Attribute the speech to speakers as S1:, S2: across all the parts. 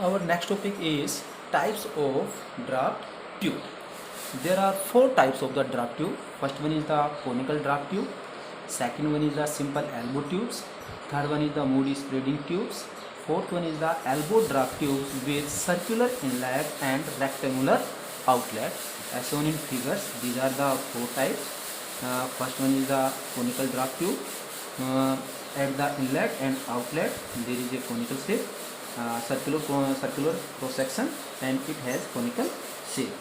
S1: Our next topic is types of draft tube. There are four types of the draft tube. First one is the conical draft tube. Second one is the simple elbow tubes. Third one is the Moody spreading tubes. Fourth one is the elbow draft tube with circular inlet and rectangular outlet. As shown in figures, these are the four types. First one is the conical draft tube. At the inlet and outlet, there is a conical shape. Circular cross section, and it has conical shape.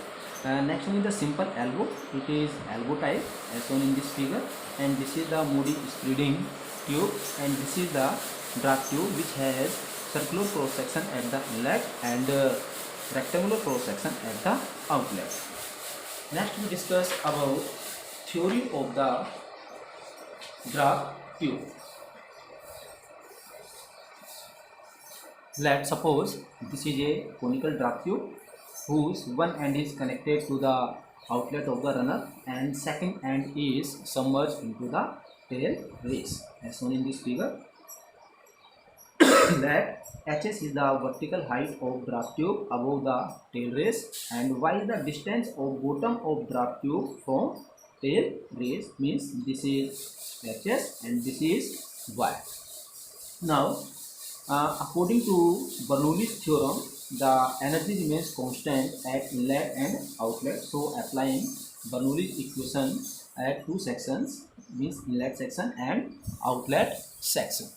S1: Next one is the simple elbow. It is elbow type as shown in this figure, and this is the Moody spreading tube, and this is the draft tube which has circular cross section at the inlet and rectangular cross section at the outlet. Next we discuss about theory of the draft tube. Let's suppose this is a conical draft tube whose one end is connected to the outlet of the runner and second end is submerged into the tail race as shown in this figure. That HS is the vertical height of draft tube above the tail race, and Y is the distance of bottom of draft tube from tail race, means this is HS and this is Y. Now according to Bernoulli's theorem, the energy remains constant at inlet and outlet. So applying Bernoulli's equation at two sections, means inlet section and outlet section.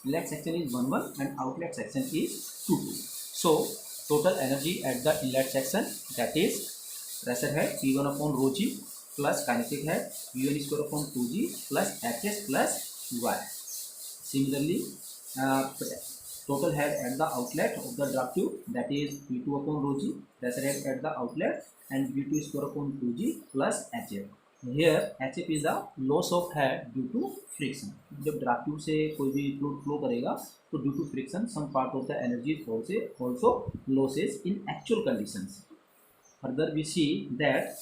S1: Inlet section is 1 1 and outlet section is 2 2. So total energy at the inlet section, that is pressure head P1 upon rho g plus kinetic head V1 square upon 2g plus Hs plus Y. Similarly, total head at the outlet of the draft tube, that is P2 upon rho g, pressure head at the outlet, and V2 square upon 2g plus Hf. Here Hf is the loss of head due to friction. जब draft tube से कोई भी fluid flow करेगा तो due to friction some part of the energy is also losses in actual conditions. Further we see that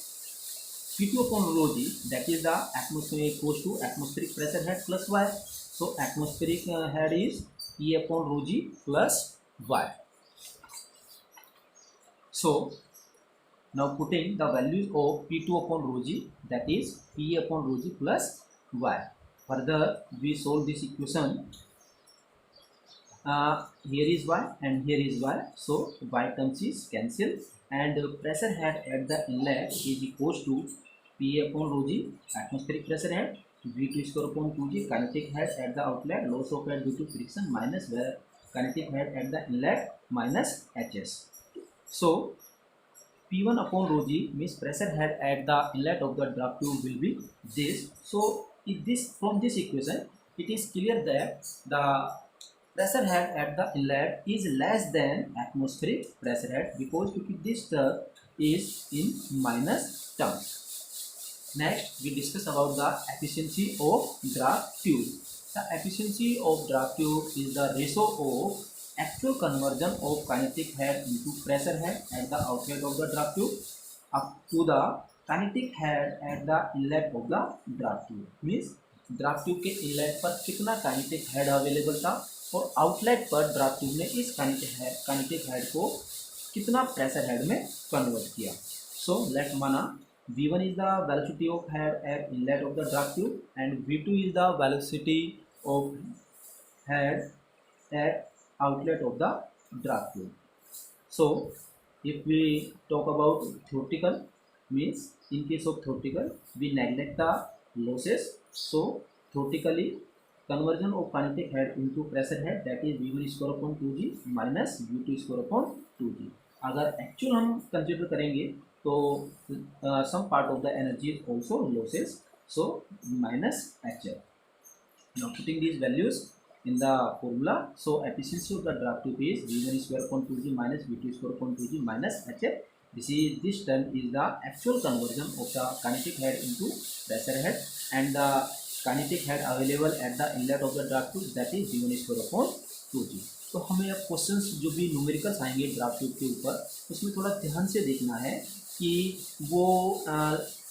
S1: P2 upon rho g, that is the atmosphere equals to atmospheric pressure head plus Y. So atmospheric head is P upon rho g plus Y. So now putting the values of P2 upon rho g, that is P upon rho g plus Y. Further we solve this equation. Here is Y and here is Y, so Y terms is cancelled, and pressure head at the inlet is equals to P upon rho g, atmospheric pressure head, V2 square upon 2g, kinetic head at the outlet, loss of head due to friction, minus kinetic head at the inlet minus Hs. So P1 upon rho g means pressure head at the inlet of the draft tube will be this. So if this, from this equation it is clear that the pressure head at the inlet is less than atmospheric pressure head, because this term is in minus term. Next we discuss about the efficiency of draft tube. The efficiency of draft tube is the ratio of actual conversion of kinetic head into pressure head at the outlet of the draft tube up to the kinetic head at the inlet of the draft tube. Means draft tube के inlet पर कितना kinetic head available था और outlet पर draft tube ने इस kinetic head को कितना pressure head में convert किया. So let माना V1 is the velocity of head at inlet of the draft tube and V2 is the velocity of head at outlet of the draft tube. So if we talk about theoretical, means in case of theoretical we neglect the losses. So theoretically conversion of kinetic head into pressure head, that is V1 square upon 2g minus V2 square upon 2g. अगर actual हम consider करेंगे तो some part of the energy is also losses, so minus Hf. Now putting these values in the formula, so efficiency of the draft tube is V1 square upon 2g minus V2 square upon 2g minus Hf. This term is the actual conversion of the kinetic head into pressure head, and the kinetic head available at the inlet of the draft tube, that is V1 square upon 2g. तो हमें अब questions जो भी numericals आएंगे draft tube के ऊपर, उसमें थोड़ा ध्यान से देखना है कि वो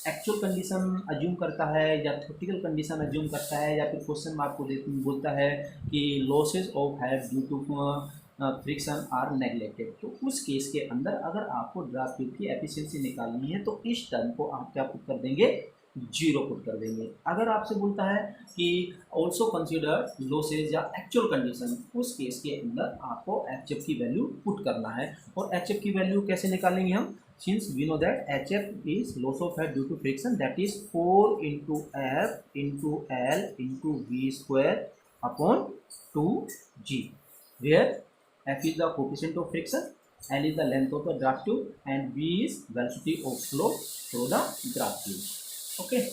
S1: एक्चुअल कंडीशन अज्यूम करता है या थ्योरेटिकल कंडीशन अज्यूम करता है, या फिर क्वेश्चन में आपको बोलता है कि losses of head due to friction are neglected, तो उस केस के अंदर अगर आपको ड्राफ्ट ट्यूब की एफिशिएंसी निकालनी है तो इस टर्म को आप क्या पुट कर देंगे, 0 पुट कर देंगे। अगर आपसे बोलता है कि ऑल्सो कंसिडर लॉसेज या एक्चुअल कंडीशन, उस केस के अंदर आपको HF की वैल्यू पुट करना है। और HF की वैल्यू कैसे निकालेंगे हम, since we know that HF is loss of head due to friction, that is 4 into F into L into V square upon 2G, where F is the coefficient of friction, L is the length of the draft tube, and V is velocity of flow through the draft tube. Okay.